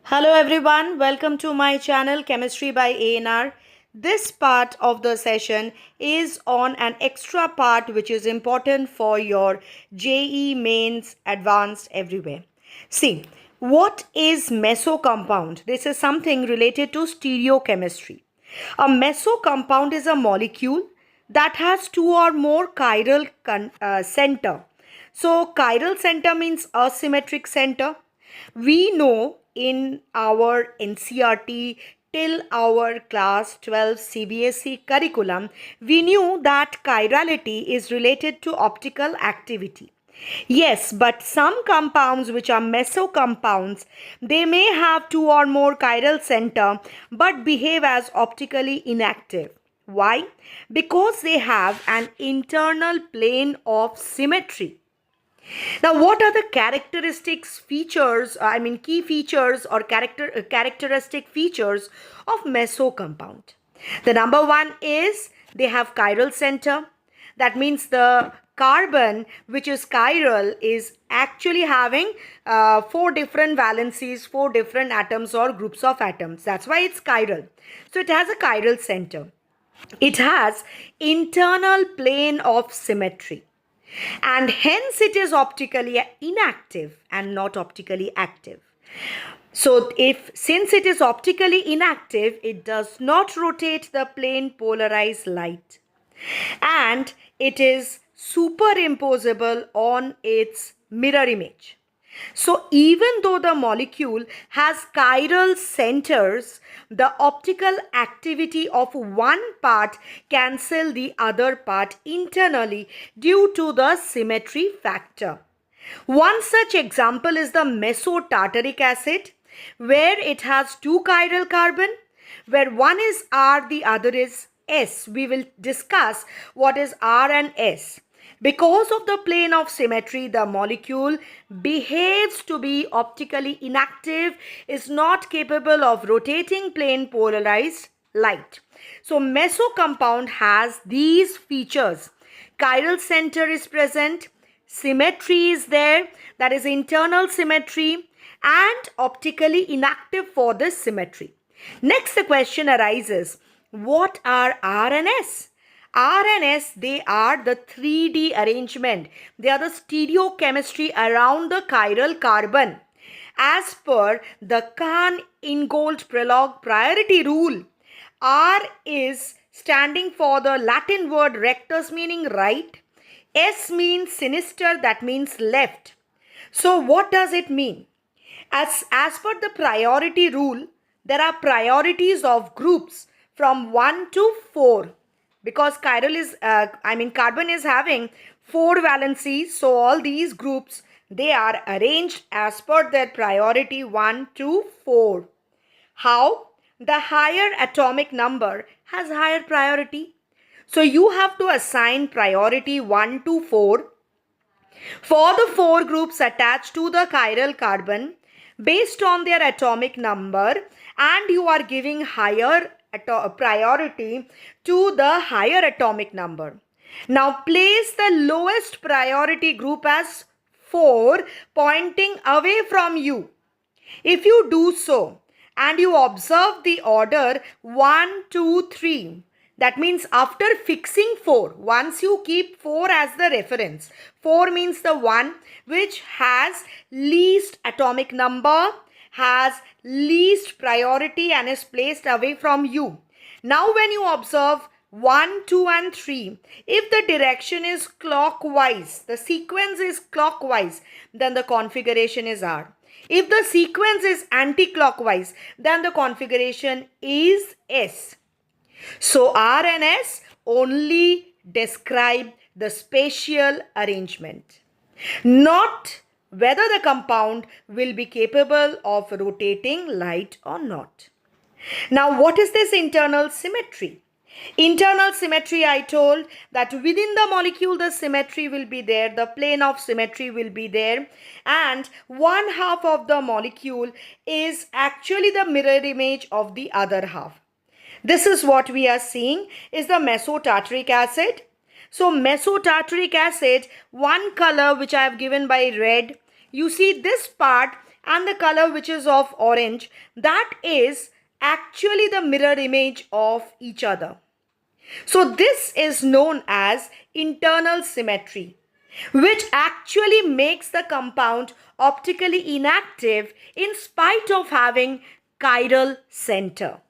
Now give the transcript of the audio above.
Hello everyone, welcome to my channel Chemistry by ANR. This part of the session is on an extra part which is important for your JE mains advanced everywhere. See, what is meso compound? This is something related to stereochemistry. A meso compound is a molecule that has two or more chiral center. So chiral center means asymmetric center. We know in our NCRT till our class 12 CBSE curriculum, we knew that chirality is related to optical activity. Yes, but some compounds which are meso compounds, they may have two or more chiral center but behave as optically inactive. Why? Because they have an internal plane of symmetry. Now, what are the characteristics features, key features or characteristic features of meso compound? The number one is they have chiral center. That means the carbon which is chiral is actually having four different valencies, four different atoms or groups of atoms. That's why it's chiral. So it has a chiral center. It has internal plane of symmetry, and hence it is optically inactive and not optically active. So since it is optically inactive, it does not rotate the plane polarized light, and it is superimposable on its mirror image. So even though the molecule has chiral centers, the optical activity of one part cancel the other part internally due to the symmetry factor. One such example is the mesotartaric acid, where it has two chiral carbon, where one is R, the other is S. We will discuss what is R and S. Because of the plane of symmetry, the molecule behaves to be optically inactive, is not capable of rotating plane polarized light. So meso compound has these features. Chiral center is present, symmetry is there, that is internal symmetry, and optically inactive for this symmetry. Next, the question arises, what are R and S? R and S, they are the 3D arrangement. They are the stereochemistry around the chiral carbon. As per the Kahn-Ingold-Prelog priority rule, R is standing for the Latin word rectus, meaning right. S means sinister, that means left. So what does it mean? As per the priority rule, there are priorities of groups from 1 to 4. Because carbon is having 4 valencies, so all these groups, they are arranged as per their priority 1 to 4. How? The higher atomic number has higher priority. So you have to assign priority 1 to 4 for the 4 groups attached to the chiral carbon based on their atomic number, and you are giving higher priority to the higher atomic number. Now place the lowest priority group as 4, pointing away from you. If you do so and you observe the order 1, 2, 3, that means after fixing 4, once you keep 4 as the reference, 4 means the one which has least atomic number, has least priority and is placed away from you. Now when you observe 1, 2 and 3, if the direction is clockwise, the sequence is clockwise, then the configuration is R. If the sequence is anti-clockwise, then the configuration is S. So R and S only describe the spatial arrangement, not whether the compound will be capable of rotating light or not. Now, what is this internal symmetry? Internal symmetry, I told that within the molecule the symmetry will be there, the plane of symmetry will be there, and one half of the molecule is actually the mirror image of the other half. This is what we are seeing is the mesotartaric acid. So mesotartaric acid, one color which I have given by red, you see this part and the color which is of orange, that is actually the mirror image of each other. So this is known as internal symmetry, which actually makes the compound optically inactive in spite of having chiral center.